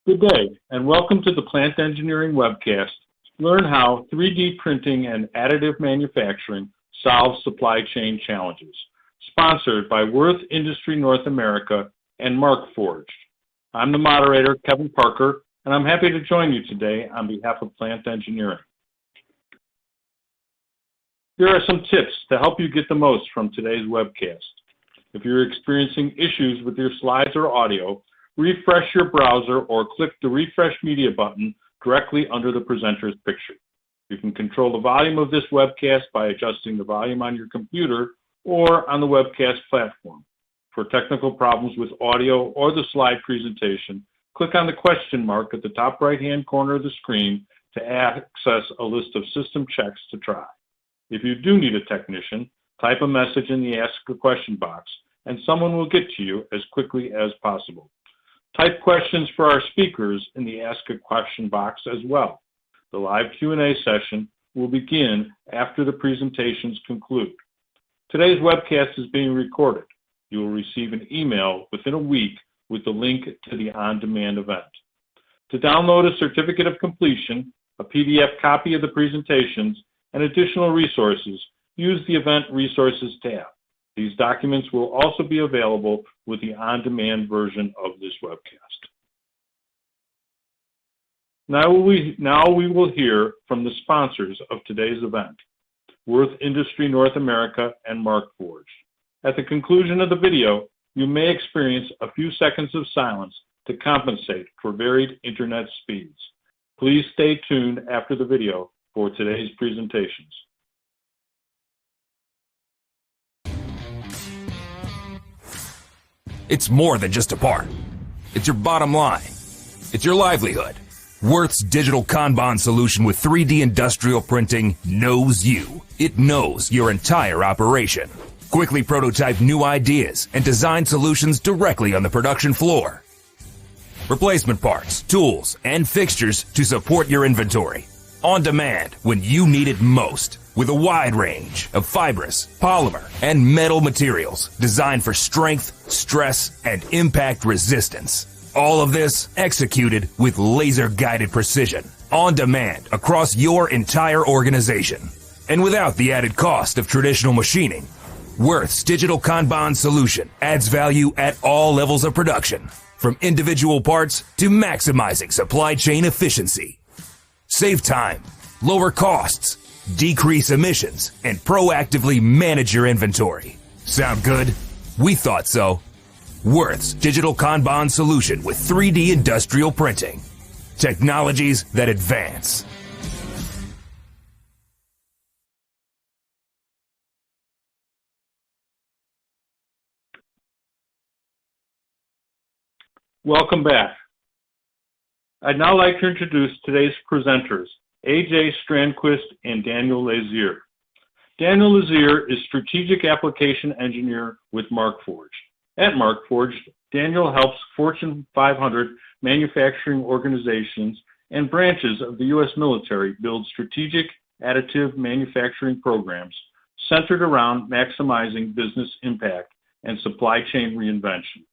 Good day, and welcome to the Plant Engineering webcast. Learn how 3D printing and additive manufacturing solve supply chain challenges. Sponsored by Würth Industry North America and Markforged. I'm the moderator, Kevin Parker, and I'm happy to join you today on behalf of Plant Engineering. Here are some tips to help you get the most from today's webcast. If you're experiencing issues with your slides or audio, refresh your browser or click the Refresh Media button directly under the presenter's picture. You can control the volume of this webcast by adjusting the volume on your computer or on the webcast platform. For technical problems with audio or the slide presentation, click on the question mark at the top right-hand corner of the screen to access a list of system checks to try. If you do need a technician, type a message in the Ask a Question box, and someone will get to you as quickly as possible. Type questions for our speakers in the Ask a Question box as well. The live Q&A session will begin after the presentations conclude. Today's webcast is being recorded. You will receive an email within a week with the link to the on-demand event. To download a certificate of completion, a PDF copy of the presentations, and additional resources, use the Event Resources tab. These documents will also be available with the on-demand version of this webcast. Now we will hear from the sponsors of today's event, Würth Industry North America and Markforged. At the conclusion of the video, you may experience a few seconds of silence to compensate for varied internet speeds. Please stay tuned after the video for today's presentations. It's more than just a part. It's your bottom line. It's your livelihood. Würth's digital Kanban solution with 3D industrial printing knows you. It knows your entire operation. Quickly prototype new ideas and design solutions directly on the production floor. Replacement parts, tools, and fixtures to support your inventory. On demand when you need it most. With a wide range of fibrous, polymer, and metal materials designed for strength, stress, and impact resistance. All of this executed with laser-guided precision, on demand across your entire organization. And without the added cost of traditional machining, Würth's digital Kanban solution adds value at all levels of production, from individual parts to maximizing supply chain efficiency. Save time, lower costs, decrease emissions, and proactively manage your inventory. Sound good? We thought so. Würth's digital Kanban solution with 3D industrial printing. Technologies that advance. Welcome back. I'd now like to introduce today's presenters, A.J. Strandquist and Daniel Lazier. Daniel Lazier is Strategic Application Engineer with Markforged. At Markforged, Daniel helps Fortune 500 manufacturing organizations and branches of the U.S. military build strategic additive manufacturing programs centered around maximizing business impact and supply chain reinvention.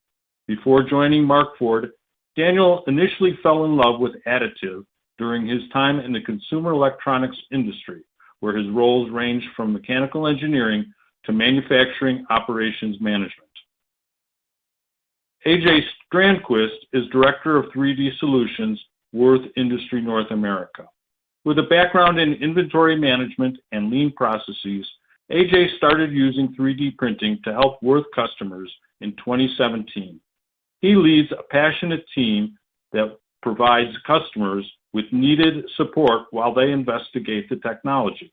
Before joining Markforged, Daniel initially fell in love with additive during his time in the consumer electronics industry, where his roles ranged from mechanical engineering to manufacturing operations management. A.J. Strandquist is Director of 3D Solutions, Würth Industry North America. With a background in inventory management and lean processes, A.J. started using 3D printing to help Würth customers in 2017. He leads a passionate team that provides customers with needed support while they investigate the technology.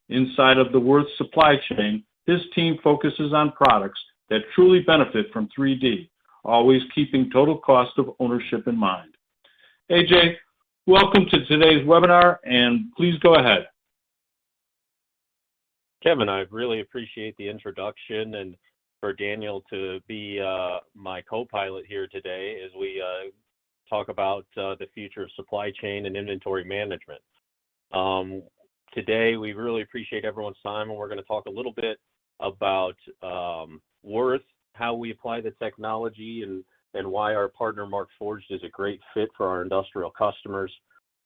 Inside of the Würth supply chain, his team focuses on products that truly benefit from 3D, always keeping total cost of ownership in mind. AJ, welcome to today's webinar, and please go ahead. Kevin, I really appreciate the introduction and for Daniel to be my co-pilot here today as we talk about the future of supply chain and inventory management. Today, we really appreciate everyone's time, and we're going to talk a little bit about Würth, how we apply the technology, and and why our partner Markforged is a great fit for our industrial customers.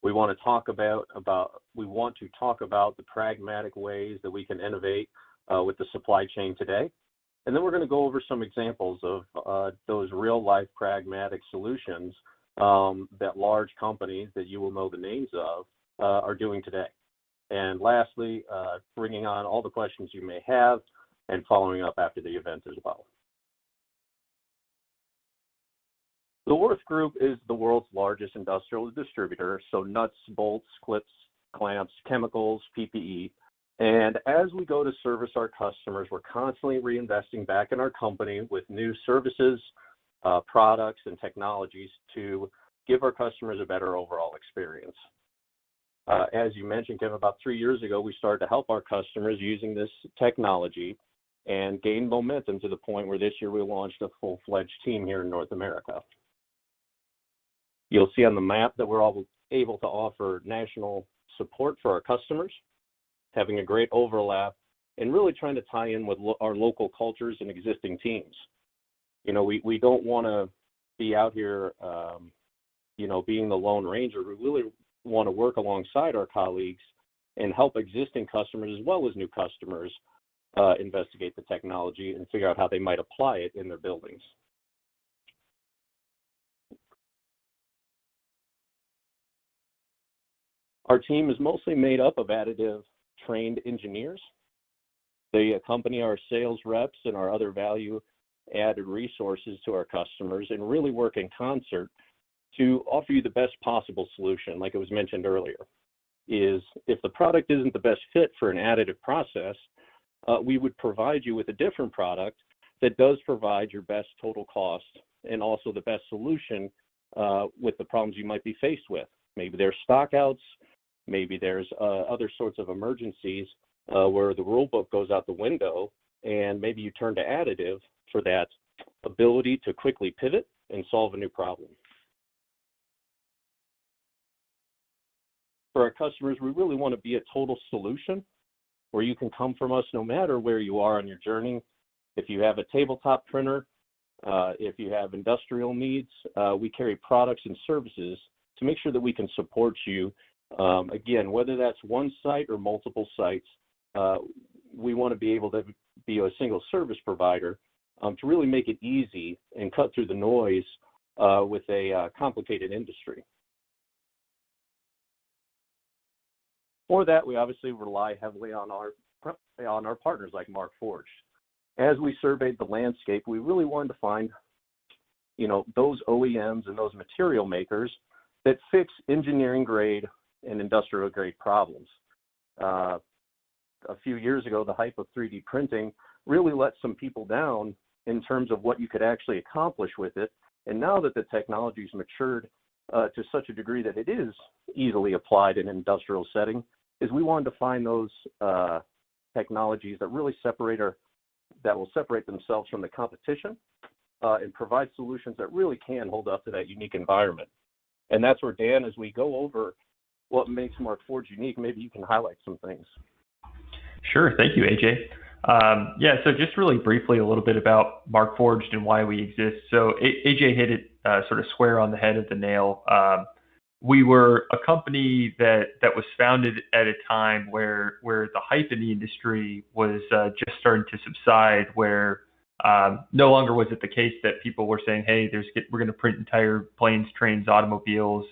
We want to talk about the pragmatic ways that we can innovate with the supply chain today. And then we're going to go over some examples of those real-life pragmatic solutions that large companies that you will know the names of are doing today. And lastly, bringing on all the questions you may have and following up after the event as well. The Würth Group is the world's largest industrial distributor, so nuts, bolts, clips, clamps, chemicals, PPE. And as we go to service our customers, we're constantly reinvesting back in our company with new services, products, and technologies to give our customers a better overall experience. As you mentioned, Kim, about 3 years ago, we started to help our customers using this technology and gain momentum to the point where this year we launched a full-fledged team here in North America. You'll see on the map that we're all able to offer national support for our customers, having a great overlap, and really trying to tie in with our local cultures and existing teams. You know, we don't want to be out here, being the Lone Ranger. We really want to work alongside our colleagues and help existing customers as well as new customers investigate the technology and figure out how they might apply it in their buildings. Our team is mostly made up of additive trained engineers. They accompany our sales reps and our other value-added resources to our customers and really work in concert to offer you the best possible solution. Like it was mentioned earlier, is if the product isn't the best fit for an additive process, we would provide you with a different product that does provide your best total cost and also the best solution with the problems you might be faced with. Maybe there's stockouts, maybe there's other sorts of emergencies where the rule book goes out the window, and maybe you turn to additive for that ability to quickly pivot and solve a new problem. For our customers, we really want to be a total solution where you can come from us no matter where you are on your journey. If you have a tabletop printer, if you have industrial needs, we carry products and services to make sure that we can support you. Again, whether that's one site or multiple sites, we want to be able to be a single service provider to really make it easy and cut through the noise with a complicated industry. For that, we obviously rely heavily on our partners like Markforged. As we surveyed the landscape, we really wanted to find, those OEMs and those material makers that fix engineering grade and industrial grade problems. A few years ago, the hype of 3D printing really let some people down in terms of what you could actually accomplish with it. And now that the technology's matured to such a degree that it is easily applied in an industrial setting, is we wanted to find those technologies that really will separate themselves from the competition and provide solutions that really can hold up to that unique environment. And that's where, Dan, as we go over what makes Markforged unique, maybe you can highlight some things. Sure. Thank you, AJ. So just really briefly a little bit about Markforged and why we exist. So AJ hit it sort of square on the head of the nail. We were a company that was founded at a time where the hype in the industry was just starting to subside, where no longer was it the case that people were saying, hey, we're going to print entire planes, trains, automobiles,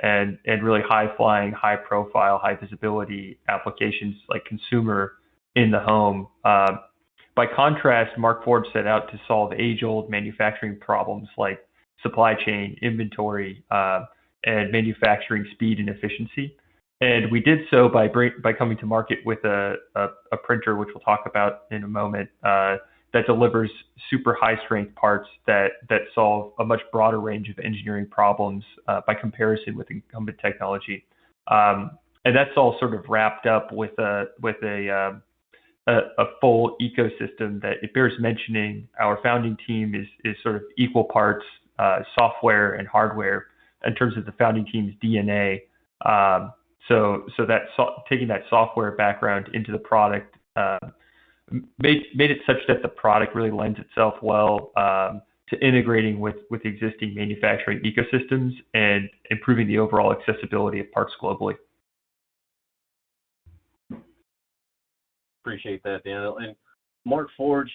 and really high-flying, high-profile, high-visibility applications like consumer in the home. By contrast, Markforged set out to solve age-old manufacturing problems like supply chain, inventory, and manufacturing speed and efficiency. And we did so by coming to market with a printer, which we'll talk about in a moment, that delivers super high-strength parts that solve a much broader range of engineering problems by comparison with incumbent technology. And that's all sort of wrapped up with a full ecosystem that it bears mentioning. Our founding team is sort of equal parts software and hardware in terms of the founding team's DNA. So that taking that software background into the product made it such that the product really lends itself well to integrating with existing manufacturing ecosystems and improving the overall accessibility of parts globally. Appreciate that, Daniel. And Markforged,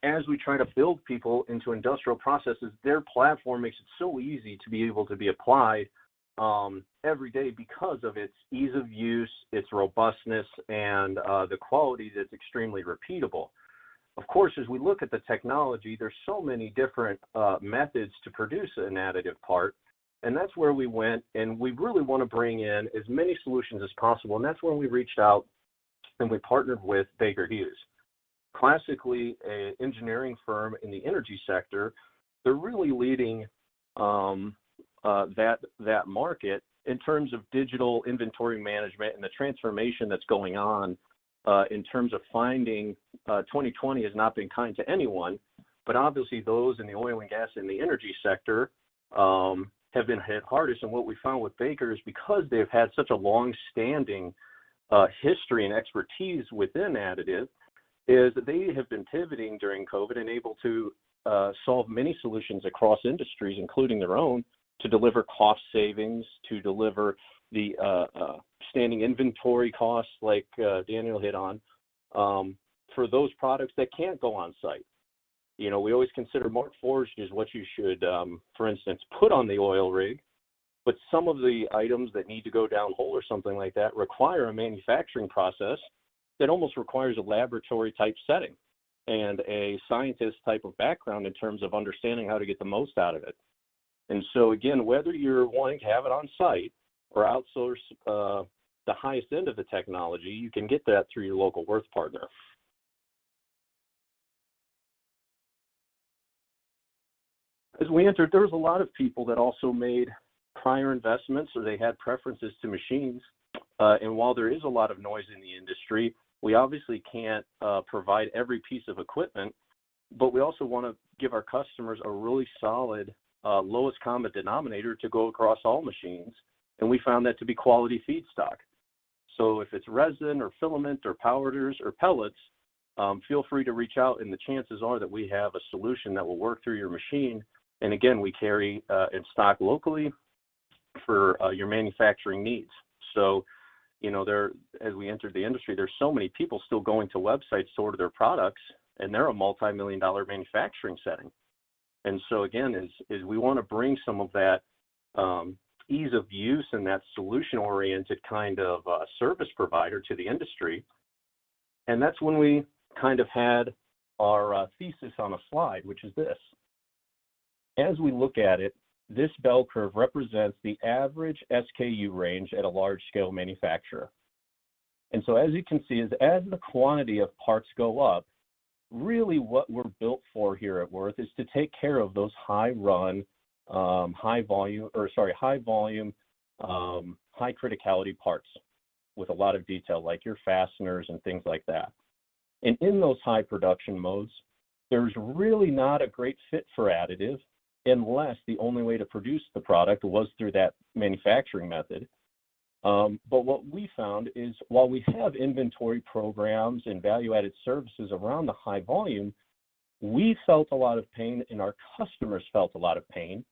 as we try to build people into industrial processes, their platform makes it so easy to be able to be applied every day because of its ease of use, its robustness, and the quality that's extremely repeatable. Of course, as we look at the technology, there's so many different methods to produce an additive part, and that's where we went, and we really want to bring in as many solutions as possible, and that's when we reached out and we partnered with Baker Hughes. Classically, an engineering firm in the energy sector, they're really leading that market in terms of digital inventory management and the transformation that's going on in terms of finding 2020 has not been kind to anyone, but obviously those in the oil and gas and the energy sector have been hit hardest. And what we found with Baker is because they've had such a long-standing history and expertise within additive, is that they have been pivoting during COVID and able to solve many solutions across industries, including their own, to deliver cost savings, to deliver the standing inventory costs like Daniel hit on, for those products that can't go on site. You know, we always consider Markforged is what you should, for instance, put on the oil rig, but some of the items that need to go downhole or something like that require a manufacturing process that almost requires a laboratory type setting and a scientist type of background in terms of understanding how to get the most out of it. And so again, whether you're wanting to have it on site or outsource the highest end of the technology, you can get that through your local Würth partner. As we entered, there was a lot of people that also made prior investments or they had preferences to machines. And while there is a lot of noise in the industry, we obviously can't provide every piece of equipment, but we also want to give our customers a really solid lowest common denominator to go across all machines. And we found that to be quality feedstock. So if it's resin or filament or powders or pellets, feel free to reach out, and the chances are that we have a solution that will work through your machine. And again, we carry in stock locally for your manufacturing needs. So, you know, as we entered the industry, there's so many people still going to websites to order their products, and they're a multi-million-dollar manufacturing setting. And so again, is we want to bring some of that ease of use and that solution-oriented kind of service provider to the industry. And that's when we kind of had our thesis on a slide, which is this. As we look at it, this bell curve represents the average SKU range at a large-scale manufacturer. And so as you can see, as the quantity of parts go up, really what we're built for here at Würth is to take care of those high volume, high criticality parts with a lot of detail, like your fasteners and things like that. And in those high production modes, there's really not a great fit for additive unless the only way to produce the product was through that manufacturing method. But what we found is while we have inventory programs and value-added services around the high volume, we felt a lot of pain and our customers felt a lot of pain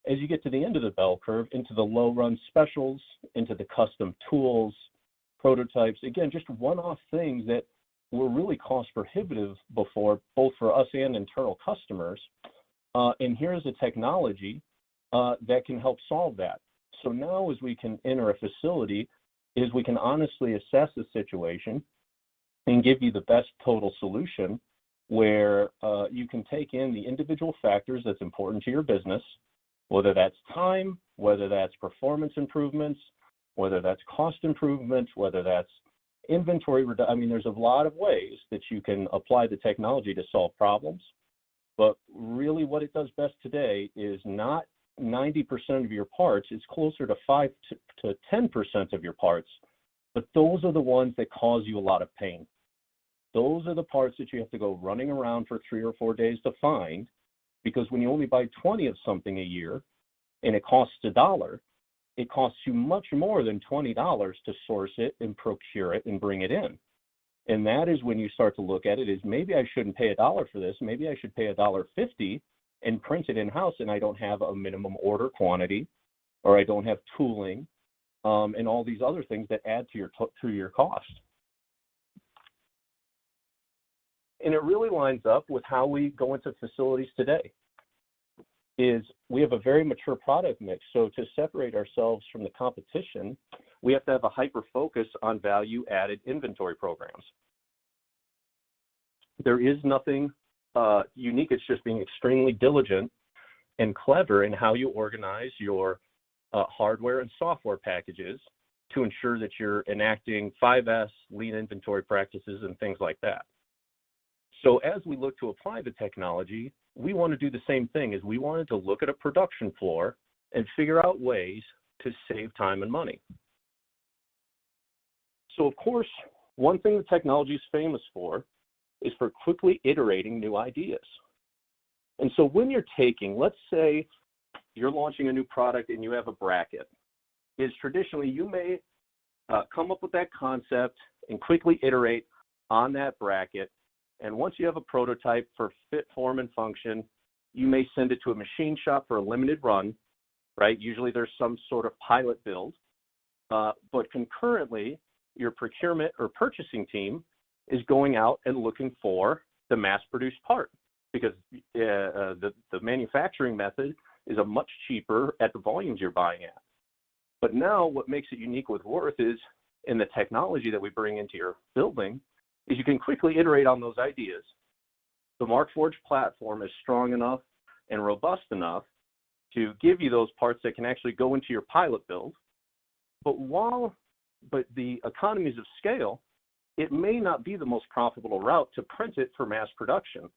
as you get to the end of the bell curve, into the low-run specials, into the custom tools, prototypes, again, just one-off things that were really cost prohibitive before, both for us and internal customers. And here's a technology that can help solve that. So now as we can enter a facility, is we can honestly assess the situation and give you the best total solution where you can take in the individual factors that's important to your business, whether that's time, whether that's performance improvements, whether that's cost improvements, whether that's inventory reduction. I mean, there's a lot of ways that you can apply the technology to solve problems. But really what it does best today is not 90% of your parts. It's closer to 5 to 10% of your parts. But those are the ones that cause you a lot of pain. Those are the parts that you have to go running around for 3 or 4 days to find, because when you only buy 20 of something a year and it costs $1, it costs you much more than $20 to source it and procure it and bring it in. And that is when you start to look at it is maybe I shouldn't pay $1 for this. Maybe I should pay $1.50 and print it in-house, and I don't have a minimum order quantity, or I don't have tooling, and all these other things that add to your cost. And it really lines up with how we go into facilities today. Is we have a very mature product mix, so to separate ourselves from the competition, we have to have a hyper focus on value-added inventory programs. There is nothing unique. It's just being extremely diligent and clever in how you organize your hardware and software packages to ensure that you're enacting 5S, lean inventory practices, and things like that. So as we look to apply the technology, we want to do the same thing. Is we wanted to look at a production floor and figure out ways to save time and money. So of course, one thing the technology is famous for is for quickly iterating new ideas. And so when you're taking, let's say you're launching a new product and you have a bracket, is traditionally you may come up with that concept and quickly iterate on that bracket. And once you have a prototype for fit, form, and function, you may send it to a machine shop for a limited run, right? Usually there's some sort of pilot build, but concurrently, your procurement or purchasing team is going out and looking for the mass-produced part, because the manufacturing method is a much cheaper at the volumes you're buying at. But now what makes it unique with Würth is in the technology that we bring into your building is you can quickly iterate on those ideas. The Markforged platform is strong enough and robust enough to give you those parts that can actually go into your pilot build. But the economies of scale, it may not be the most profitable route to print it for mass production.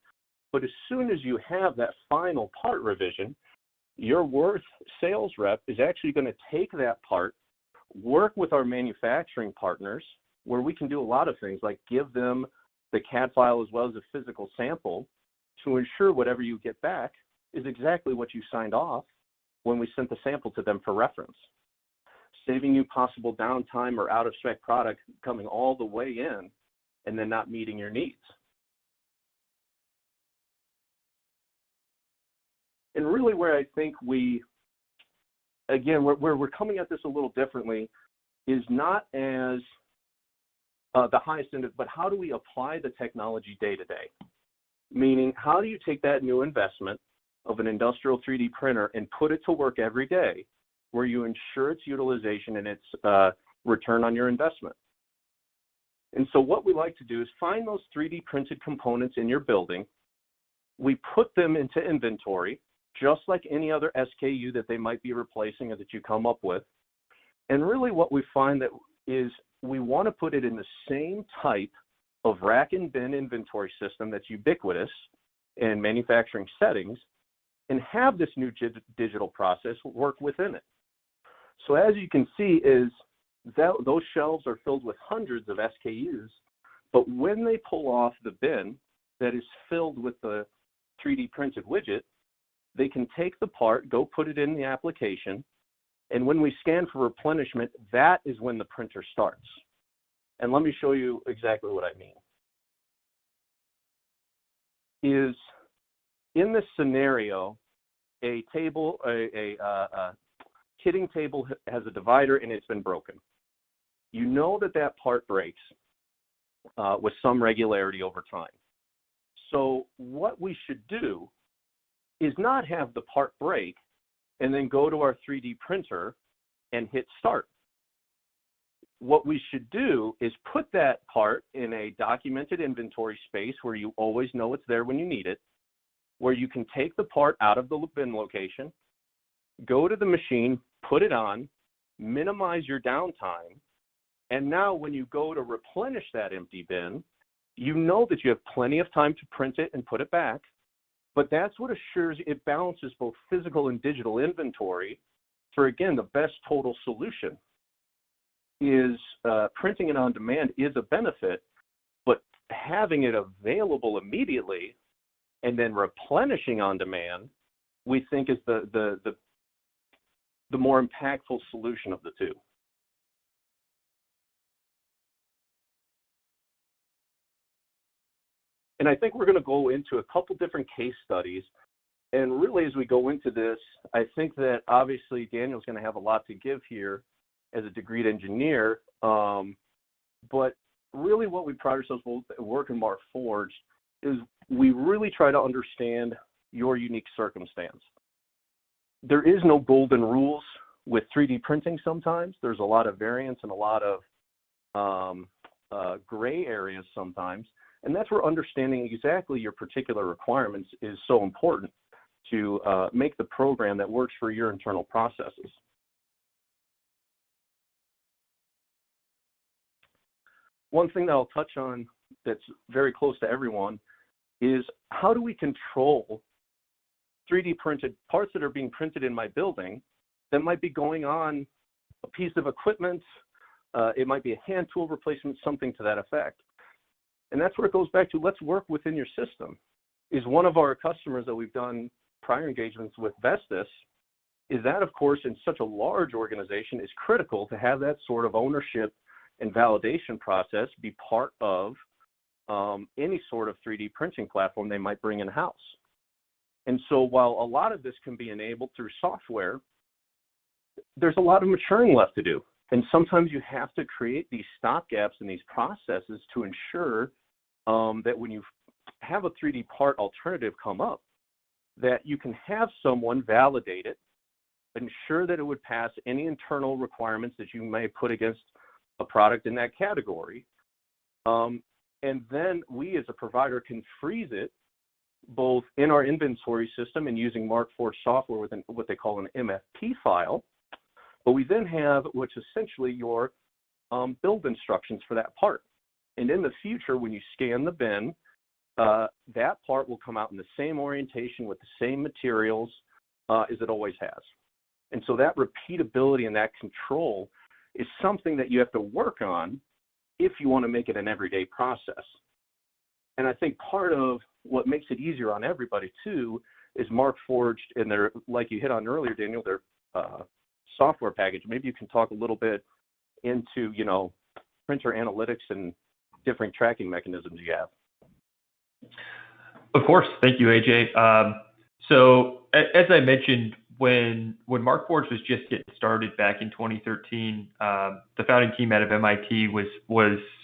But as soon as you have that final part revision, your Würth sales rep is actually going to take that part, work with our manufacturing partners, where we can do a lot of things like give them the CAD file as well as a physical sample to ensure whatever you get back is exactly what you signed off when we sent the sample to them for reference, saving you possible downtime or out-of-spec product coming all the way in and then not meeting your needs. And really where I think where we're coming at this a little differently is not as the highest end, but how do we apply the technology day to day? Meaning, how do you take that new investment of an industrial 3D printer and put it to work every day where you ensure its utilization and its return on your investment? And so what we like to do is find those 3D printed components in your building. We put them into inventory, just like any other SKU that they might be replacing or that you come up with. And really what we find that is we want to put it in the same type of rack and bin inventory system that's ubiquitous in manufacturing settings and have this new digital process work within it. So as you can see is that those shelves are filled with hundreds of SKUs, but when they pull off the bin that is filled with the 3D printed widget, they can take the part, go put it in the application, and when we scan for replenishment, that is when the printer starts. And let me show you exactly what I mean. Is in this scenario, a table, a kitting table has a divider and it's been broken. You know that that part breaks with some regularity over time. So what we should do is not have the part break and then go to our 3D printer and hit start. What we should do is put that part in a documented inventory space where you always know it's there when you need it, where you can take the part out of the bin location, go to the machine, put it on, minimize your downtime, and now when you go to replenish that empty bin, you know that you have plenty of time to print it and put it back, but that's what assures it balances both physical and digital inventory for, again, the best total solution. Is printing it on demand is a benefit, but having it available immediately and then replenishing on demand, we think is the more impactful solution of the two. And I think we're going to go into a couple different case studies And really, as we go into this, I think that obviously Daniel's going to have a lot to give here as a degreed engineer. But really what we pride ourselves both at Würth and Markforged is we really try to understand your unique circumstance. There is no golden rules with 3D printing sometimes. There's a lot of variance and a lot of gray areas sometimes. And that's where understanding exactly your particular requirements is so important to make the program that works for your internal processes. One thing that I'll touch on that's very close to everyone is how do we control 3D printed parts that are being printed in my building that might be going on a piece of equipment, it might be a hand tool replacement, something to that effect. And that's where it goes back to, let's work within your system. Is one of our customers that we've done prior engagements with Vestas, is that, of course, in such a large organization, is critical to have that sort of ownership and validation process be part of any sort of 3D printing platform they might bring in-house. And so while a lot of this can be enabled through software, there's a lot of maturing left to do. And sometimes you have to create these stopgaps in these processes to ensure that when you have a 3D part alternative come up, that you can have someone validate it, ensure that it would pass any internal requirements that you may put against a product in that category. And then we as a provider can freeze it both in our inventory system and using Markforged software with what they call an MFP file. But we then have what's essentially your build instructions for that part. And in the future, when you scan the bin, that part will come out in the same orientation with the same materials as it always has. And so that repeatability and that control is something that you have to work on if you want to make it an everyday process. And I think part of what makes it easier on everybody too is Markforged and their, like you hit on earlier, Daniel, their software package. Maybe you can talk a little bit into, you know, printer analytics and different tracking mechanisms you have. Of course. Thank you, AJ. So as I mentioned, when Markforged was just getting started back in 2013, the founding team out of MIT was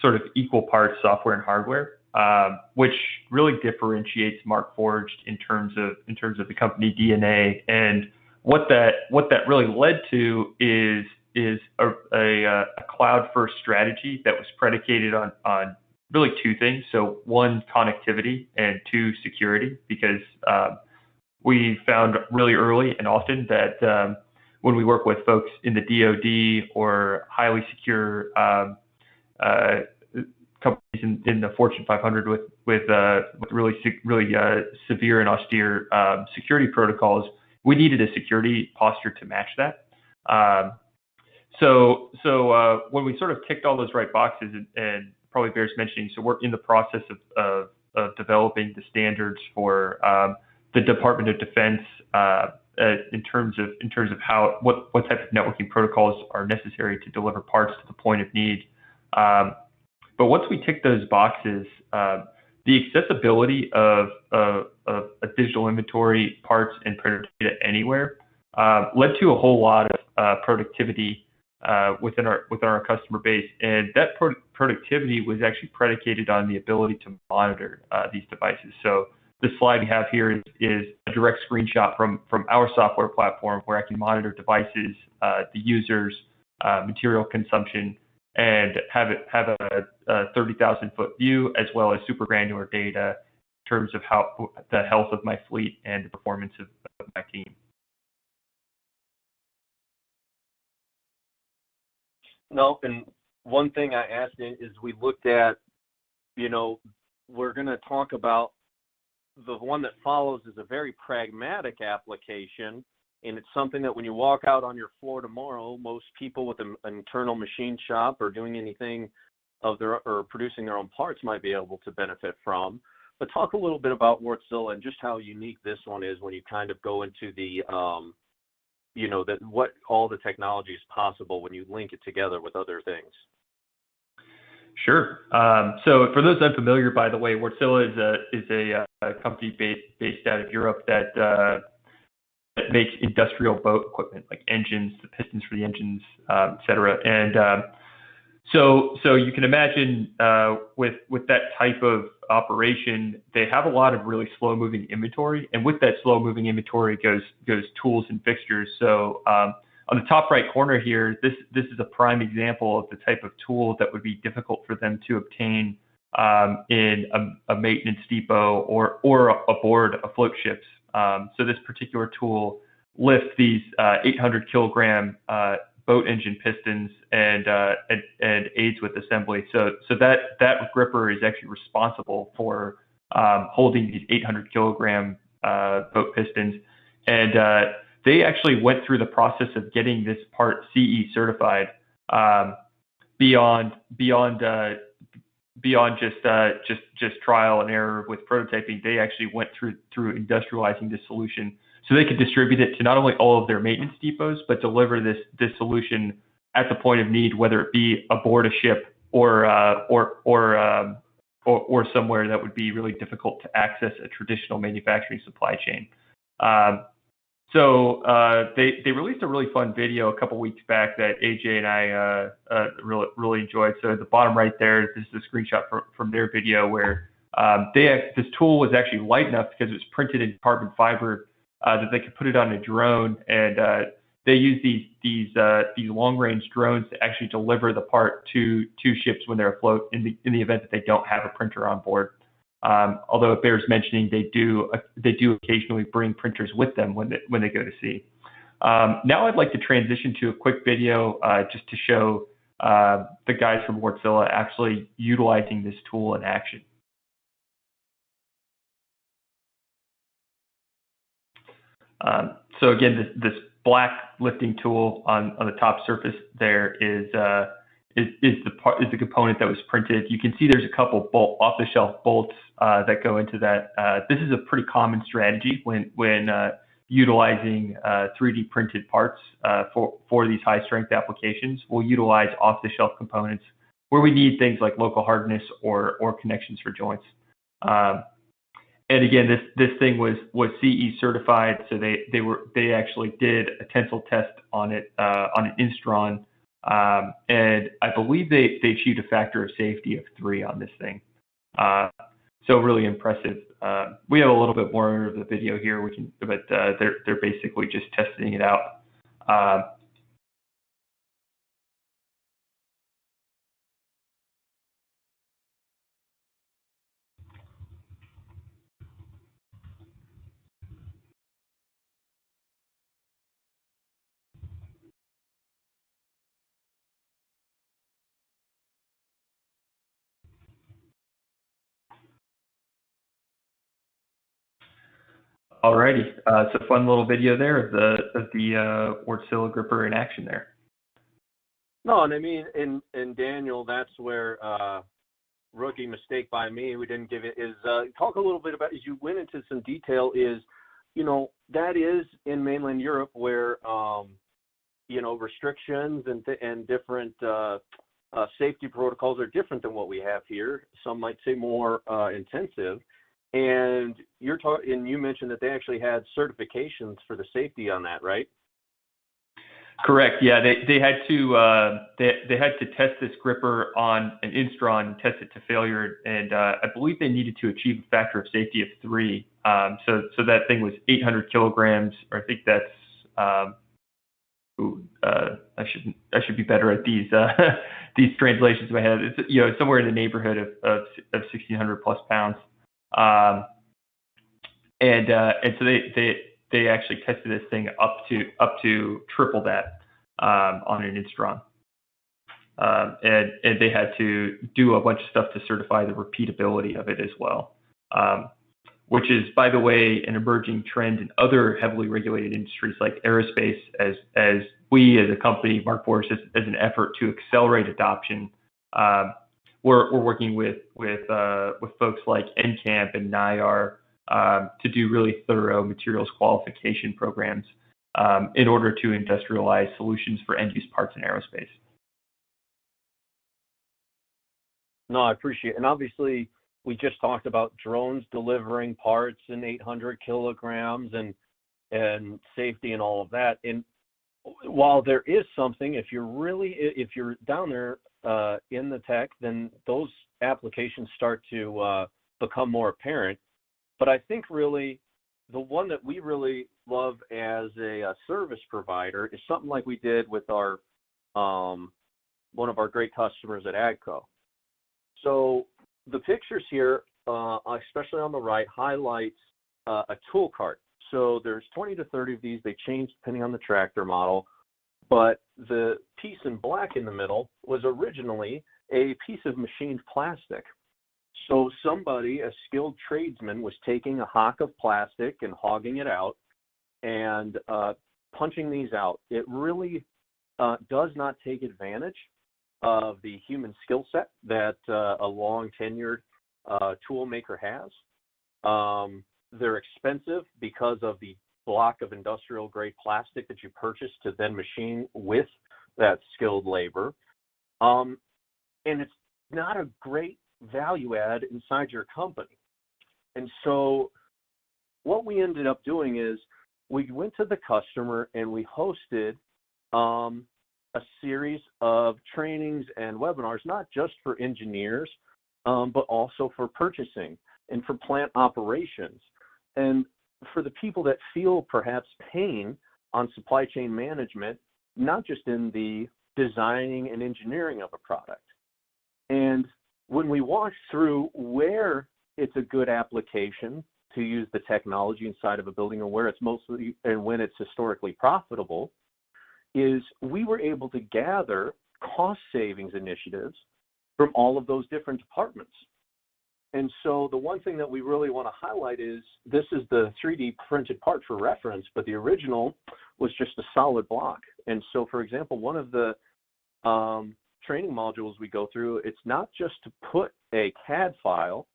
sort of equal parts software and hardware, which really differentiates Markforged in terms of the company DNA. And what that really led to is a cloud-first strategy that was predicated on really two things. So one, connectivity, and two, security, because we found really early and often that when we work with folks in the DoD or highly secure companies in the Fortune 500 with really severe and austere security protocols, we needed a security posture to match that. So when we sort of ticked all those right boxes, and probably bears mentioning, so we're in the process of developing the standards for the Department of Defense in terms of what type of networking protocols are necessary to deliver parts to the point of need. But once we tick those boxes, the accessibility of a digital inventory, parts, and printer data anywhere led to a whole lot of productivity within our customer base, and that productivity was actually predicated on the ability to monitor these devices. So the slide we have here is a direct screenshot from our software platform where I can monitor devices, the users, material consumption, and have a 30,000-foot view as well as super granular data in terms of how the health of my fleet and the performance of my team. No, and one thing I asked is we looked at, you know, we're going to talk about the one that follows is a very pragmatic application, and it's something that when you walk out on your floor tomorrow, most people with an internal machine shop or doing anything of their or producing their own parts might be able to benefit from. But talk a little bit about Wärtsilä and just how unique this one is when you kind of go into the you know, that what all the technology is possible when you link it together with other things. Sure. So for those unfamiliar, by the way, Wärtsilä is a company based out of Europe that makes industrial boat equipment like engines, the pistons for the engines, et cetera. And so you can imagine with that type of operation, they have a lot of really slow-moving inventory, and with that slow-moving inventory goes tools and fixtures. So on the top right corner here, this is a prime example of the type of tool that would be difficult for them to obtain in a maintenance depot or aboard aboard ships. So this particular tool lifts these 800 kilogram boat engine pistons and aids with assembly. So that gripper is actually responsible for holding these 800 kilogram boat pistons. And they actually went through the process of getting this part CE certified beyond just trial and error with prototyping. They actually went through industrializing this solution so they could distribute it to not only all of their maintenance depots, but deliver this solution at the point of need, whether it be aboard a ship or somewhere that would be really difficult to access a traditional manufacturing supply chain. So they released a really fun video a couple weeks back that AJ and I really enjoyed. So at the bottom right there, this is a screenshot from their video where this tool was actually light enough because it was printed in carbon fiber that they could put it on a drone, and they use these long-range drones to actually deliver the part to ships when they're afloat in the event that they don't have a printer on board. Although it bears mentioning, they do occasionally bring printers with them when they go to sea. Now I'd like to transition to a quick video just to show the guys from Wärtsilä actually utilizing this tool in action. So again, this black lifting tool on the top surface there is the component that was printed. You can see there's a couple off-the-shelf bolts that go into that. This is a pretty common strategy when utilizing 3D printed parts for these high-strength applications. We'll utilize off-the-shelf components where we need things like local hardness or connections for joints. And again, this thing was CE certified, so they actually did a tensile test on it on an Instron. And I believe they achieved a factor of safety of 3 on this thing. So really impressive. We have a little bit more of the video here, but they're basically just testing it out. Alrighty, it's a fun little video there of the Wärtsilä gripper in action there. No, and I mean, and Daniel, that's where rookie mistake by me. We didn't give it. Is talk a little bit about, as you went into some detail. Is that is in mainland Europe where restrictions and different safety protocols are different than what we have here. Some might say more intensive. And you mentioned that they actually had certifications for the safety on that, right? Correct. Yeah, they had to test this gripper on an Instron, test it to failure, and I believe they needed to achieve a factor of safety of 3. So that thing was 800 kilograms, or I think that's. I should be better at these these translations in my head. It's somewhere in the neighborhood of 1,600 plus pounds. And so they actually tested this thing up to triple that on an Instron, and they had to do a bunch of stuff to certify the repeatability of it as well, which is, by the way, an emerging trend in other heavily regulated industries like aerospace. As we as a company, Markforged, as an effort to accelerate adoption. We're working with folks like NCAMP and NIAR to do really thorough materials qualification programs in order to industrialize solutions for end-use parts in aerospace. No, I appreciate it. And obviously, we just talked about drones delivering parts in 800 kilograms and safety and all of that. And while there is something, if you're down there in the tech, then those applications start to become more apparent. But I think really the one that we really love as a service provider is something like we did with our one of our great customers at AGCO. So the pictures here, especially on the right, highlights a tool cart. So there's 20 to 30 of these. They change depending on the tractor model. But the piece in black in the middle was originally a piece of machined plastic. So somebody, a skilled tradesman, was taking a hock of plastic and hogging it out and punching these out. It really does not take advantage of the human skill set that a long tenured tool maker has. They're expensive because of the block of industrial grade plastic that you purchase to then machine with that skilled labor. And it's not a great value add inside your company. And so what we ended up doing is we went to the customer and we hosted a series of trainings and webinars, not just for engineers, but also for purchasing and for plant operations. And for the people that feel perhaps pain on supply chain management, not just in the designing and engineering of a product. And when we walk through where it's a good application to use the technology inside of a building and where it's mostly and when it's historically profitable, is we were able to gather cost savings initiatives from all of those different departments. And so the one thing that we really want to highlight is this is the 3D printed part for reference, but the original was just a solid block. And so, for example, one of the training modules we go through, it's not just to put a CAD file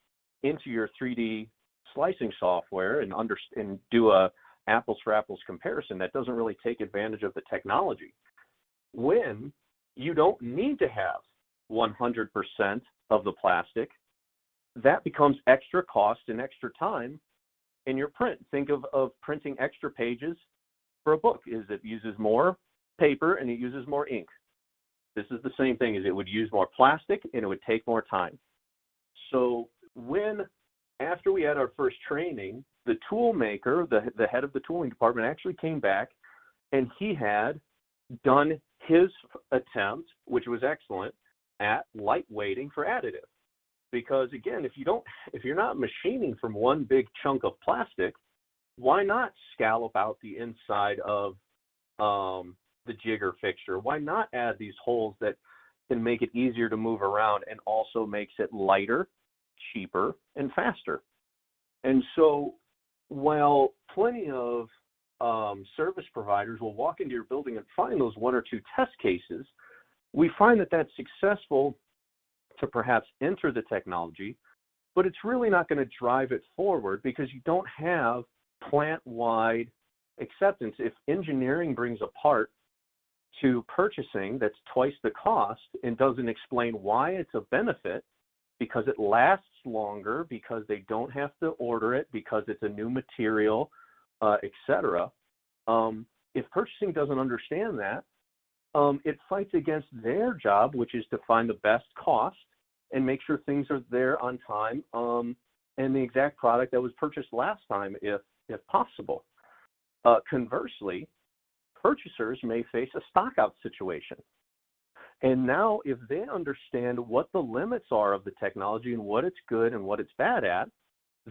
into your 3D slicing software and do a apples for apples comparison. That doesn't really take advantage of the technology. When you don't need to have 100% of the plastic, that becomes extra cost and extra time in your print. Think of printing extra pages for a book. It uses more paper and it uses more ink. This is the same thing, as it would use more plastic and it would take more time. So after we had our first training, the tool maker, the head of the tooling department, actually came back and he had done his attempt, which was excellent, at lightweighting for additive. Because again, if you're not machining from one big chunk of plastic, why not scallop out the inside of the jigger fixture? Why not add these holes that can make it easier to move around and also makes it lighter, cheaper, and faster? And so while plenty of service providers will walk into your building and find those one or two test cases, we find that that's successful to perhaps enter the technology, but it's really not going to drive it forward because you don't have plant-wide acceptance. If engineering brings a part to purchasing that's twice the cost and doesn't explain why it's a benefit, because it lasts longer, because they don't have to order it, because it's a new material, etc. If purchasing doesn't understand that, it fights against their job, which is to find the best cost and make sure things are there on time and the exact product that was purchased last time, if possible. Conversely, purchasers may face a stock-out situation. And now if they understand what the limits are of the technology and what it's good and what it's bad at,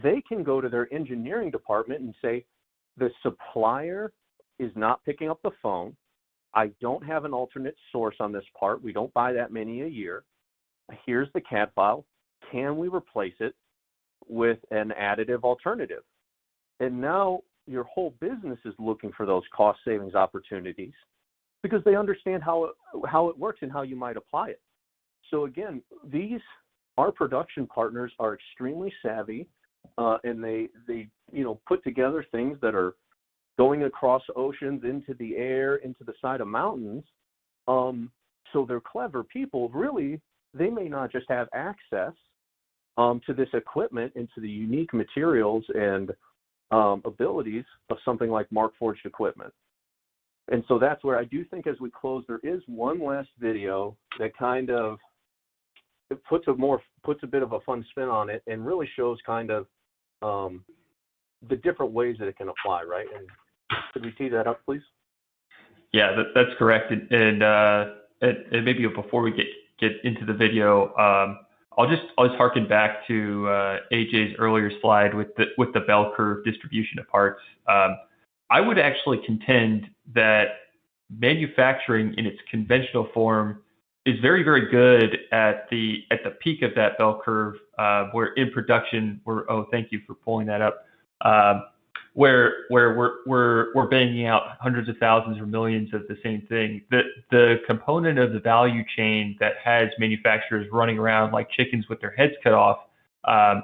they can go to their engineering department and say, the supplier is not picking up the phone. I don't have an alternate source on this part. We don't buy that many a year. Here's the CAD file. Can we replace it with an additive alternative? And now your whole business is looking for those cost savings opportunities because they understand how it works and how you might apply it. So again, our production partners are extremely savvy, and they put together things that are going across oceans, into the air, into the side of mountains. So they're clever people. Really, they may not just have access to this equipment and to the unique materials and abilities of something like Markforged equipment. And so that's where I do think as we close, there is one last video that kind of puts a bit of a fun spin on it and really shows kind of the different ways that it can apply, right? And could we tee that up, please? Yeah, that's correct. And maybe before we get into the video, I'll just harken back to AJ's earlier slide with the bell curve distribution of parts. I would actually contend that manufacturing in its conventional form is very, very good at the peak of that bell curve, where in production thank you for pulling that up, where we're banging out hundreds of thousands or millions of the same thing. The component of the value chain that has manufacturers running around like chickens with their heads cut off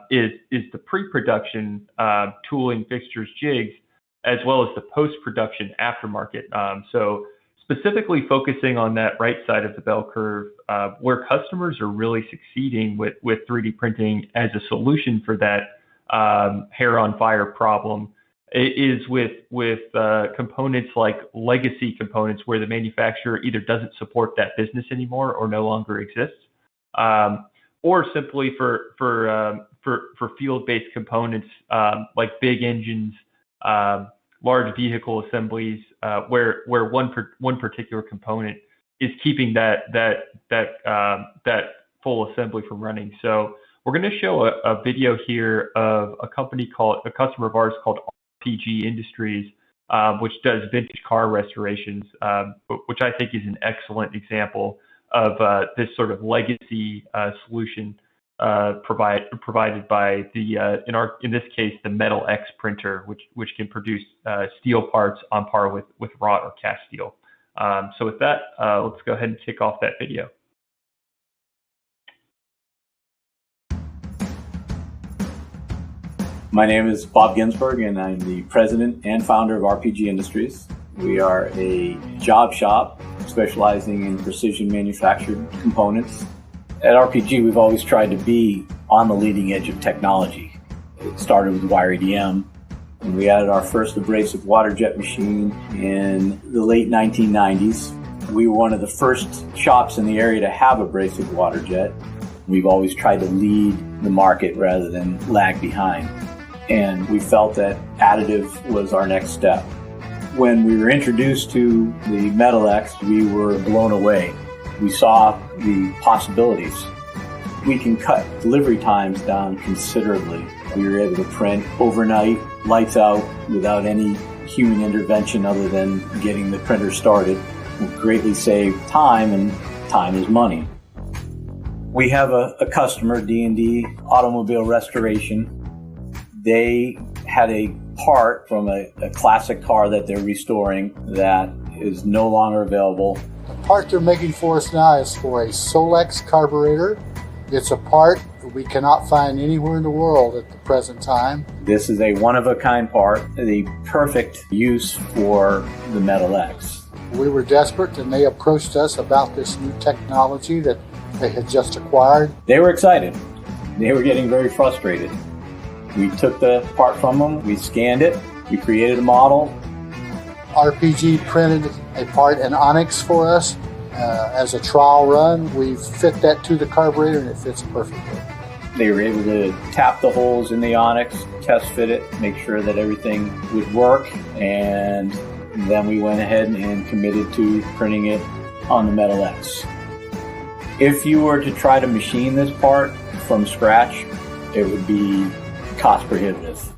is the pre-production tooling, fixtures, jigs, as well as the post-production aftermarket. So specifically focusing on that right side of the bell curve, where customers are really succeeding with 3D printing as a solution for that hair on fire problem, is with components like legacy components where the manufacturer either doesn't support that business anymore or no longer exists, or simply for field-based components like big engines, large vehicle assemblies, where one particular component is keeping that full assembly from running. So we're going to show a video here of a customer of ours called RPG Industries, which does vintage car restorations, which I think is an excellent example of this sort of legacy solution provided by in this case the Metal X printer, which can produce steel parts on par with wrought or cast steel. So with that, let's go ahead and kick off that video. My name is Bob Ginsberg, and I'm the president and founder of RPG Industries. We are a job shop specializing in precision manufactured components. At RPG, we've always tried to be on the leading edge of technology. It started with wire EDM, and we added our first abrasive water jet machine in the late 1990s. We were one of the first shops in the area to have abrasive water jet. We've always tried to lead the market rather than lag behind. And we felt that additive was our next step. When we were introduced to the Metal X, we were blown away. We saw the possibilities. We can cut delivery times down considerably. We were able to print overnight, lights out, without any human intervention other than getting the printer started. We greatly save time, and time is money. We have a customer, D&D Automobile Restoration. They had a part from a classic car that they're restoring that is no longer available. The part they're making for us now is for a Solex carburetor. It's a part that we cannot find anywhere in the world at the present time. This is a one-of-a-kind part, the perfect use for the Metal X. We were desperate, and they approached us about this new technology that they had just acquired. They were excited. They were getting very frustrated. We took the part from them, we scanned it, we created a model. RPG printed a part in onyx for us as a trial run. We fit that to the carburetor, and it fits perfectly. They were able to tap the holes in the onyx, test fit it, make sure that everything would work, and then we went ahead and committed to printing it on the Metal X. If you were to try to machine this part from scratch, it would be cost prohibitive.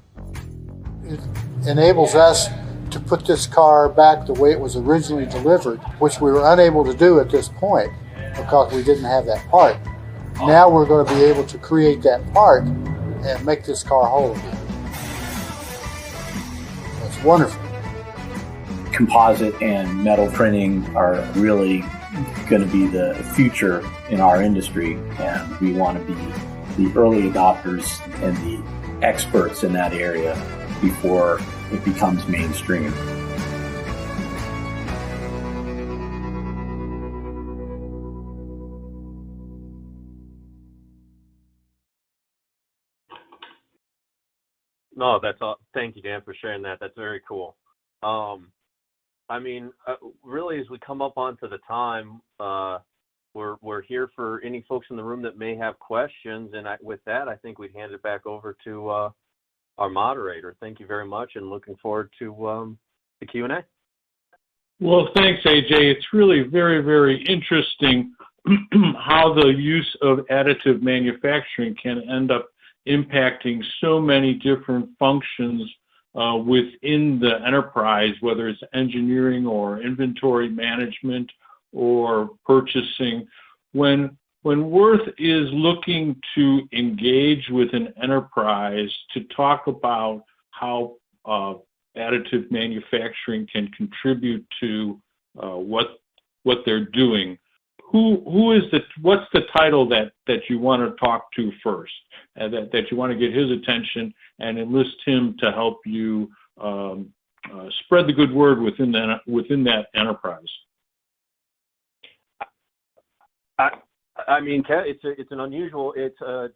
It enables us to put this car back the way it was originally delivered, which we were unable to do at this point because we didn't have that part. Now we're going to be able to create that part and make this car whole again. It's wonderful. Composite and metal printing are really going to be the future in our industry, and we want to be the early adopters and the experts in that area before it becomes mainstream. No, that's all. Thank you, Dan, for sharing that. That's very cool. Really, as we come up onto the time, we're here for any folks in the room that may have questions. And with that, I think we'd hand it back over to our moderator. Thank you very much, and looking forward to the Q&A. Well, thanks, AJ. It's really very, very interesting how the use of additive manufacturing can end up impacting so many different functions within the enterprise, whether it's engineering or inventory management or purchasing. When Würth is looking to engage with an enterprise to talk about how additive manufacturing can contribute to what they're doing, what's the title that you want to talk to first, that you want to get his attention and enlist him to help you spread the good word within that enterprise? It's an unusual, it's a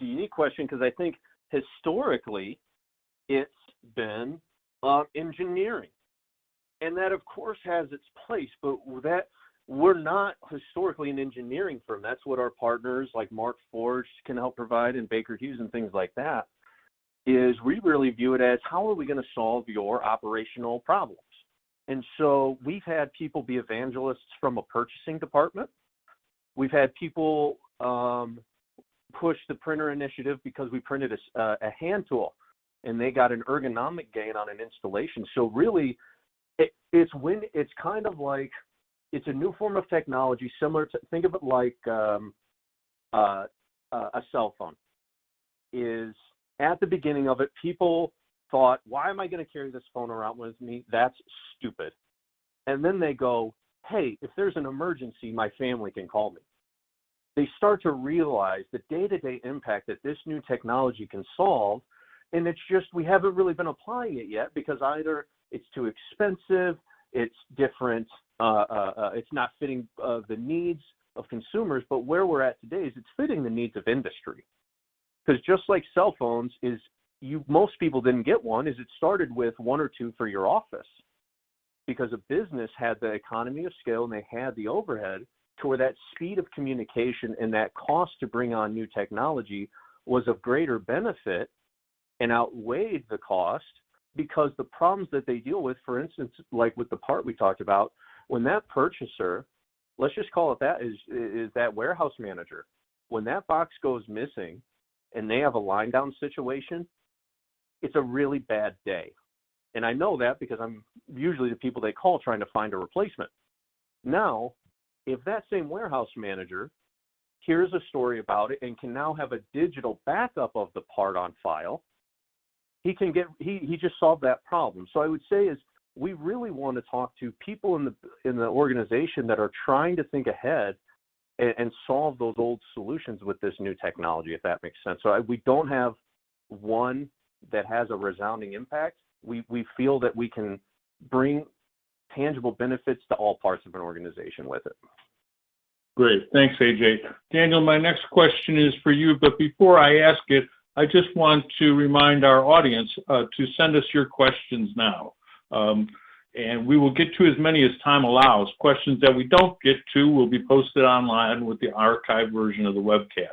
unique question, because I think historically it's been engineering, and that of course has its place, but that we're not historically an engineering firm. That's what our partners like Markforged can help provide, and Baker Hughes and things like that, is we really view it as, how are we going to solve your operational problems? And so we've had people be evangelists from a purchasing department. We've had people push the printer initiative because we printed a hand tool, and they got an ergonomic gain on an installation. So really, it's kind of like, it's a new form of technology, similar to, think of it like a cell phone. Is at the beginning of it, people thought, why am I going to carry this phone around with me? That's stupid. And then they go, hey, if there's an emergency, my family can call me. They start to realize the day-to-day impact that this new technology can solve, and it's just, we haven't really been applying it yet, because either it's too expensive, it's different, it's not fitting the needs of consumers. But where we're at today is it's fitting the needs of industry. Because just like cell phones, most people didn't get one, is it started with one or two for your office, because a business had the economy of scale and they had the overhead to where that speed of communication and that cost to bring on new technology was of greater benefit and outweighed the cost, because the problems that they deal with, for instance, like with the part we talked about, when that purchaser, let's just call it that, is that warehouse manager, when that box goes missing and they have a line down situation, it's a really bad day. And I know that because I'm usually the people they call trying to find a replacement. Now, if that same warehouse manager hears a story about it and can now have a digital backup of the part on file, he just solved that problem. So I would say is, we really want to talk to people in the organization that are trying to think ahead and solve those old solutions with this new technology, if that makes sense. So we don't have one that has a resounding impact. We feel that we can bring tangible benefits to all parts of an organization with it. Great. Thanks, AJ. Daniel, my next question is for you, but before I ask it, I just want to remind our audience to send us your questions now. And we will get to as many as time allows. Questions that we don't get to will be posted online with the archived version of the webcast.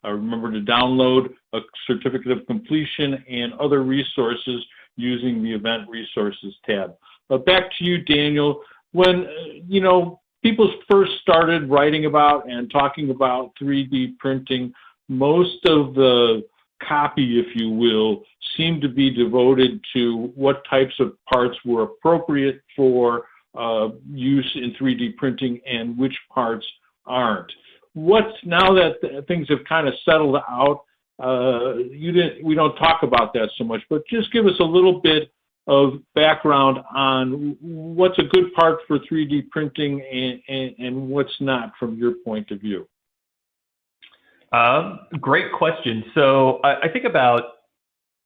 Remember to download a certificate of completion and other resources using the Event Resources tab. But back to you, Daniel. When, people first started writing about and talking about 3D printing, most of the copy, if you will, seemed to be devoted to what types of parts were appropriate for use in 3D printing and which parts aren't. Now that things have kind of settled out, we don't talk about that so much, but just give us a little bit of background on what's a good part for 3D printing and what's not from your point of view. Great question. So I think about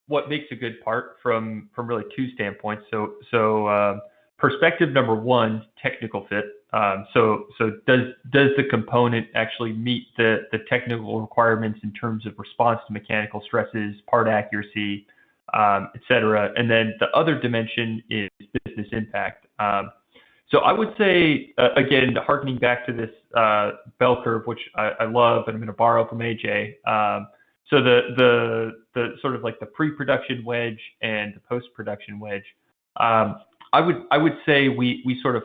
what makes a good part from really two standpoints. So perspective number one, technical fit. So does the component actually meet the technical requirements in terms of response to mechanical stresses, part accuracy, et cetera. And then the other dimension is business impact. So I would say, again, harkening back to this bell curve, which I love, and I'm going to borrow from AJ. So the sort of like the pre-production wedge and the post-production wedge. I would say we sort of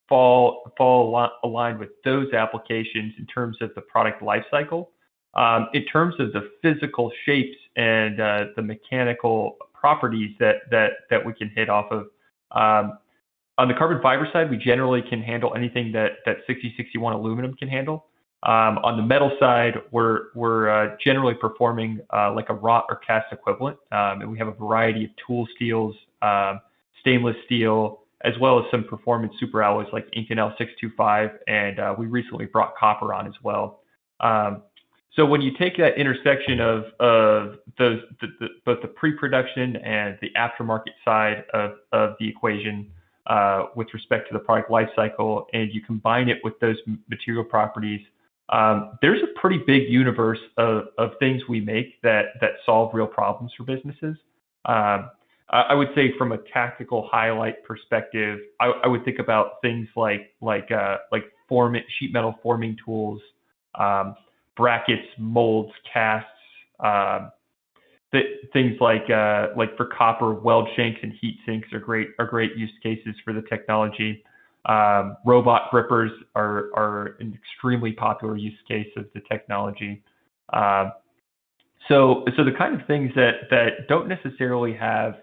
fall aligned with those applications in terms of the product life cycle. In terms of the physical shapes and the mechanical properties that we can hit off of. On the carbon fiber side, we generally can handle anything that 6061 aluminum can handle. On the metal side, we're generally performing like a wrought or cast equivalent, and we have a variety of tool steels, stainless steel, as well as some performance super alloys like Inconel 625, and we recently brought copper on as well. So when you take that intersection of both the pre-production and the aftermarket side of the equation with respect to the product life cycle, and you combine it with those material properties, there's a pretty big universe of things we make that solve real problems for businesses. I would say from a tactical highlight perspective, I would think about things like sheet metal forming tools, brackets, molds, casts, things like for copper, weld shanks and heat sinks are great use cases for the technology. Robot grippers are an extremely popular use case of the technology. So the kind of things that don't necessarily have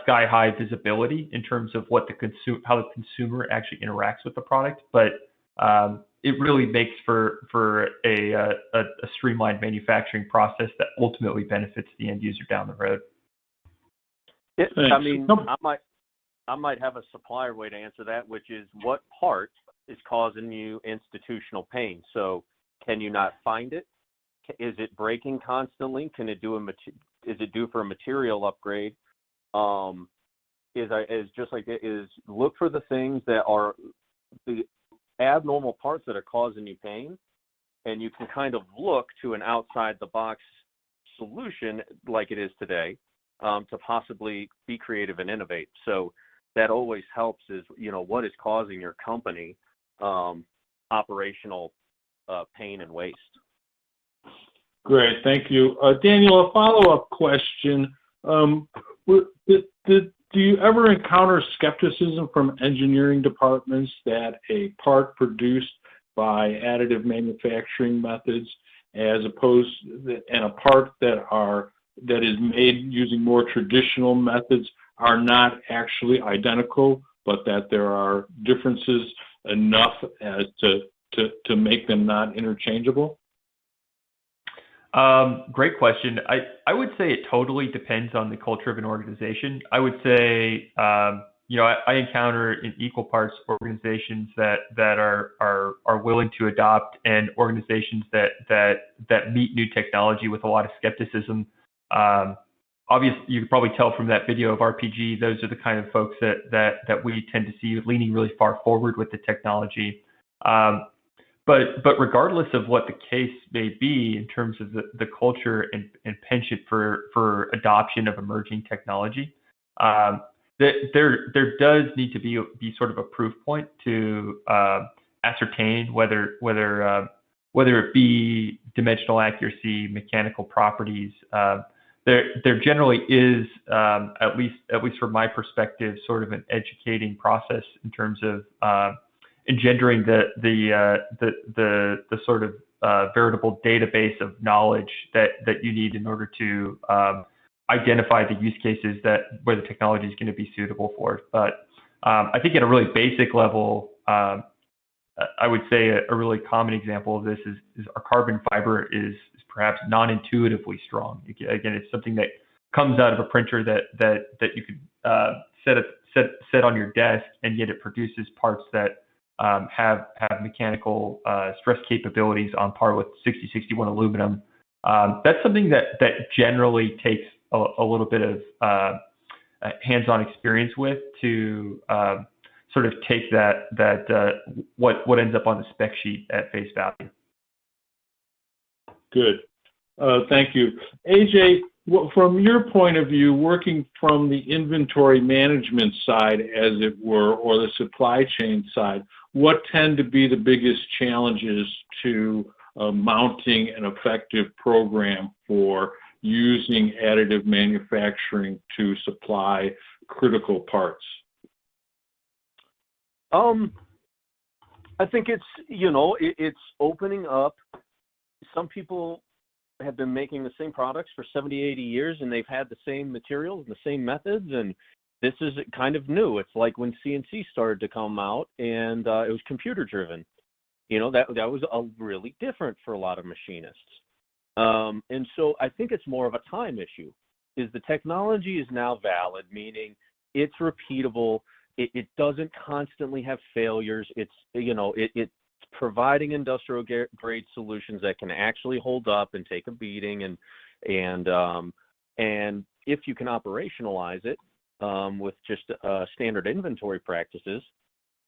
sky high visibility in terms of what how the consumer actually interacts with the product, but it really makes for a streamlined manufacturing process that ultimately benefits the end user down the road. I might have a supplier way to answer that, which is what part is causing you institutional pain? So can you not find it? Is it breaking constantly? Is it due for a material upgrade? Look for the things that are the abnormal parts that are causing you pain, and you can kind of look to an outside the box solution like it is today to possibly be creative and innovate. So that always helps is, what is causing your company operational pain and waste. Great, thank you. Daniel, a follow-up question. Do you ever encounter skepticism from engineering departments that a part produced by additive manufacturing methods as opposed and a part that is made using more traditional methods are not actually identical, but that there are differences enough as to make them not interchangeable? Great question. I would say it totally depends on the culture of an organization. I would say, I encounter in equal parts organizations that are willing to adopt and organizations that meet new technology with a lot of skepticism. Obviously, you can probably tell from that video of RPG, those are the kind of folks that we tend to see leaning really far forward with the technology. But regardless of what the case may be in terms of the culture and penchant for adoption of emerging technology, there does need to be sort of a proof point to ascertain whether it be dimensional accuracy, mechanical properties. There generally is, at least from my perspective, sort of an educating process in terms of engendering the sort of veritable database of knowledge that you need in order to identify the use cases where the technology is going to be suitable for. But I think at a really basic level, I would say a really common example of this is our carbon fiber is perhaps non-intuitively strong. Again, it's something that comes out of a printer that you could set on your desk, and yet it produces parts that have mechanical stress capabilities on par with 6061 aluminum. That's something that generally takes a little bit of hands-on experience with to sort of take what ends up on the spec sheet at face value. Good. Thank you. AJ, Well, from your point of view, working from the inventory management side, as it were, or the supply chain side, what tend to be the biggest challenges to mounting an effective program for using additive manufacturing to supply critical parts? I think it's opening up. Some people have been making the same products for 70, 80 years, and they've had the same materials and the same methods, and this is kind of new. It's like when CNC started to come out, and it was computer driven. That was really different for a lot of machinists. And so I think it's more of a time issue. Is the technology is now valid, meaning it's repeatable. It doesn't constantly have failures. It's providing industrial grade solutions that can actually hold up and take a beating, and if you can operationalize it with just standard inventory practices,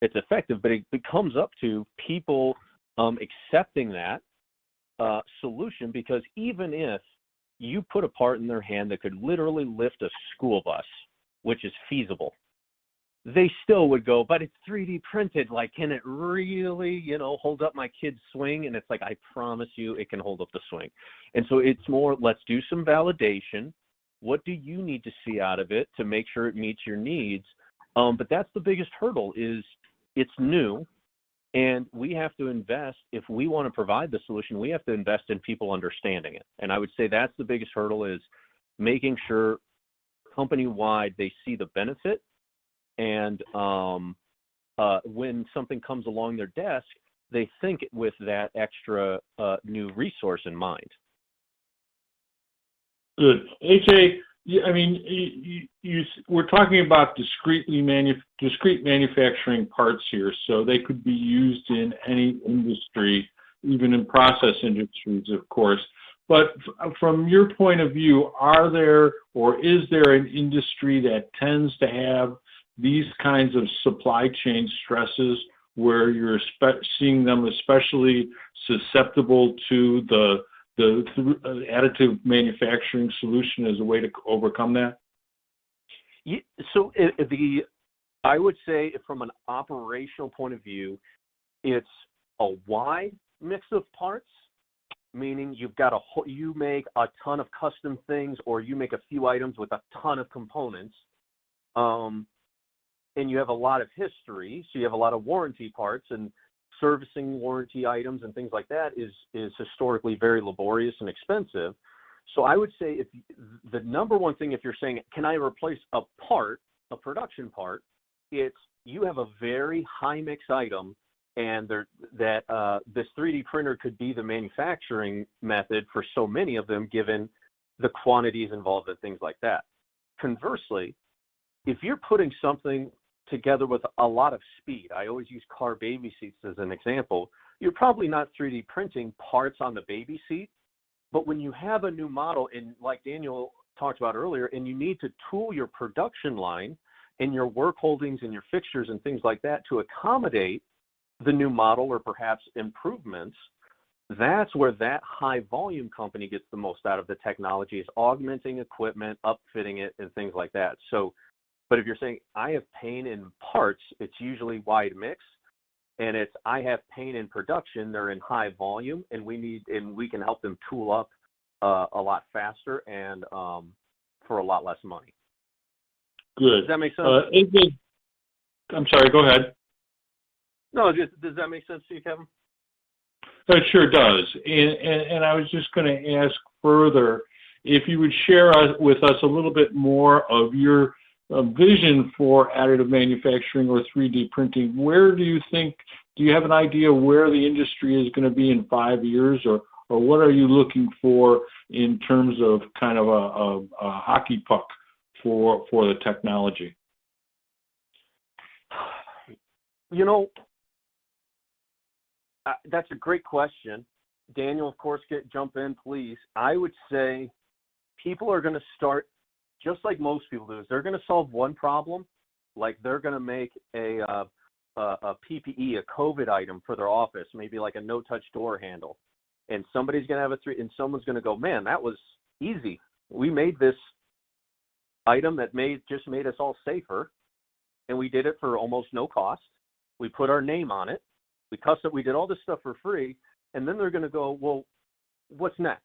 it's effective. But it comes up to people accepting that solution, because even if you put a part in their hand that could literally lift a school bus, which is feasible, they still would go, but it's 3D printed. Like, can it really, hold up my kid's swing? And it's like, I promise you it can hold up the swing. And so it's more, let's do some validation. What do you need to see out of it to make sure it meets your needs? But that's the biggest hurdle, is it's new, and we have to invest. If we want to provide the solution, we have to invest in people understanding it. And I would say that's the biggest hurdle, is making sure company-wide they see the benefit. And when something comes along their desk, they think with that extra new resource in mind. Good. AJ, we're talking about discrete manufacturing parts here, so they could be used in any industry, even in process industries, of course. But from your point of view, are there, or is there an industry that tends to have these kinds of supply chain stresses where you're seeing them especially susceptible to the additive manufacturing solution as a way to overcome that? Yeah, so I would say from an operational point of view, it's a wide mix of parts, meaning you make a ton of custom things, or you make a few items with a ton of components. And you have a lot of history, so you have a lot of warranty parts, and servicing warranty items and things like that is historically very laborious and expensive. So I would say, if the number one thing, if you're saying, can I replace a production part, it's you have a very high mix item, and this 3D printer could be the manufacturing method for so many of them, given the quantities involved and things like that. Conversely, if you're putting something together with a lot of speed, I always use car baby seats as an example, you're probably not 3D printing parts on the baby seat. But when you have a new model, and like Daniel talked about earlier, and you need to tool your production line and your work holdings and your fixtures and things like that to accommodate the new model or perhaps improvements, that's where that high volume company gets the most out of the technology, is augmenting equipment, upfitting it, and things like that. So, but if you're saying I have pain in parts, it's usually wide mix, and it's I have pain in production, they're in high volume, and we can help them tool up a lot faster and for a lot less money. Good. Does that make sense? I'm sorry, go ahead. No, does that make sense to you, Kevin? It sure does. And I was just going to ask further if you would share with us a little bit more of your vision for additive manufacturing or 3D printing. Where do you have an idea where the industry is going to be in 5 years, or what are you looking for in terms of kind of a hockey puck for the technology? That's a great question. Daniel, of course, jump in, please. I would say people are going to start, just like most people do, is they're going to solve one problem, like they're going to make a PPE, a COVID item for their office, maybe like a no-touch door handle, and somebody's going to have and someone's going to go, man, that was easy. We made this item that just made us all safer, and we did it for almost no cost. We put our name on it. We did all this stuff for free, and then they're going to go, well, what's next?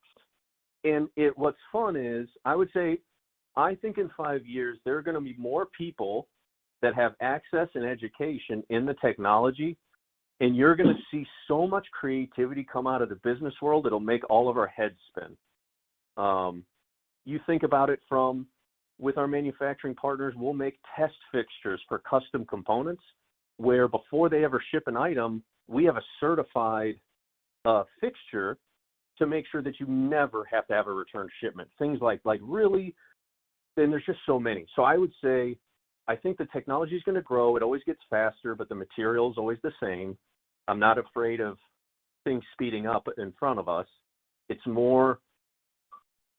And what's fun is, I think in 5 years, there are going to be more people that have access and education in the technology, and you're going to see so much creativity come out of the business world, it'll make all of our heads spin. You think about it with our manufacturing partners, we'll make test fixtures for custom components where before they ever ship an item, we have a certified fixture to make sure that you never have to have a return shipment. Things like really, and there's just so many. So I would say, I think the technology is going to grow. It always gets faster, but the material is always the same. I'm not afraid of things speeding up in front of us. It's more,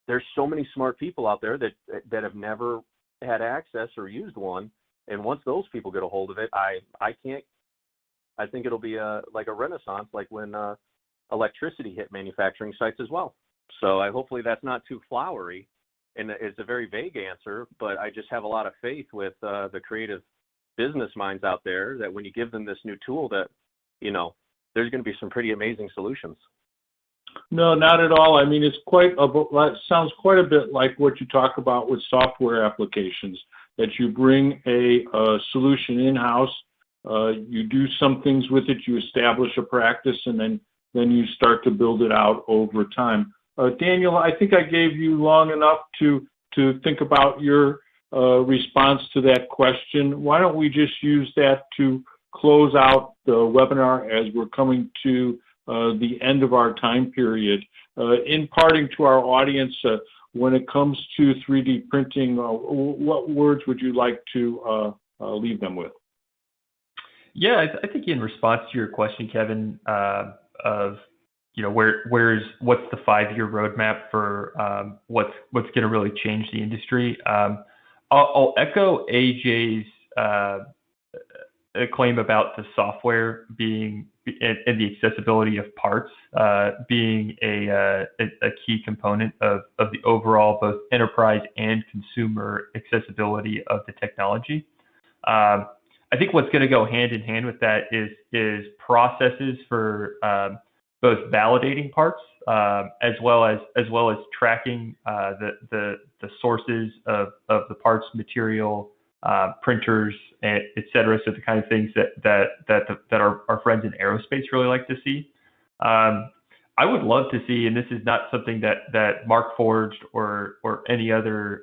there's so many smart people out there that have never had access or used one. And once those people get a hold of it, I think it'll be like a renaissance, like when electricity hit manufacturing sites as well. So hopefully that's not too flowery. And it's a very vague answer, but I just have a lot of faith with the creative business minds out there that when you give them this new tool that, there's going to be some pretty amazing solutions. No, not at all. I mean, it sounds quite a bit like what you talk about with software applications, that you bring a solution in-house, you do some things with it, you establish a practice, and then you start to build it out over time. Daniel, I think I gave you long enough to think about your response to that question. Why don't we just use that to close out the webinar as we're coming to the end of our time period. In parting to our audience, when it comes to 3D printing, what words would you like to leave them with? Yeah, I think in response to your question, Kevin, of what's the 5-year roadmap for what's going to really change the industry? I'll echo AJ's claim about the software being and the accessibility of parts being a key component of the overall both enterprise and consumer accessibility of the technology. I think what's going to go hand in hand with that is processes for both validating parts as well as tracking the sources of the parts, material, printers, et cetera. So the kind of things that our friends in aerospace really like to see. I would love to see, and this is not something that Markforged or any other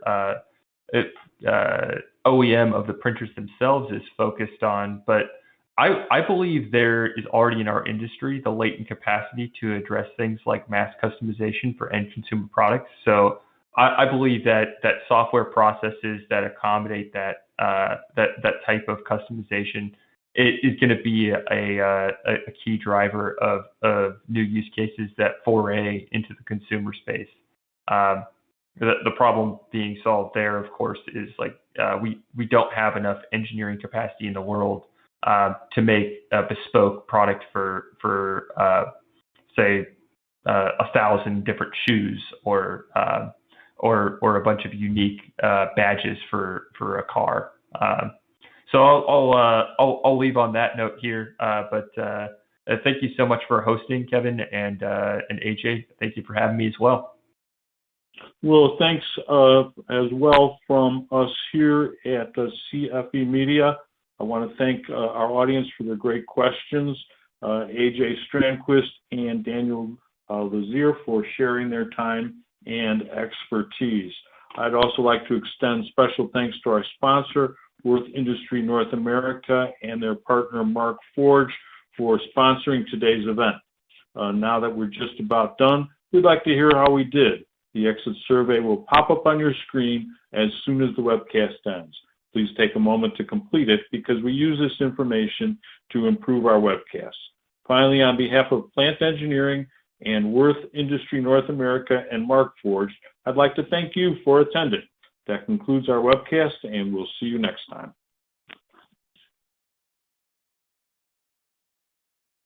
OEM of the printers themselves is focused on, but I believe there is already in our industry the latent capacity to address things like mass customization for end consumer products. So I believe that software processes that accommodate that type of customization is going to be a key driver of new use cases that foray into the consumer space. The problem being solved there, of course, is we don't have enough engineering capacity in the world to make a bespoke product for say 1,000 different shoes or a bunch of unique badges for a car. So I'll leave on that note here. But thank you so much for hosting, Kevin, and AJ. Thank you for having me as well. Well, thanks as well from us here at CFE Media. I want to thank our audience for their great questions, AJ Strandquist and Daniel Lazier for sharing their time and expertise. I'd also like to extend special thanks to our sponsor, Würth Industry North America, and their partner, Markforged, for sponsoring today's event. Now that we're just about done, we'd like to hear how we did. The exit survey will pop up on your screen as soon as the webcast ends. Please take a moment to complete it because we use this information to improve our webcasts. Finally, on behalf of Plant Engineering and Würth Industry North America and Markforged, I'd like to thank you for attending. That concludes our webcast, and we'll see you next time.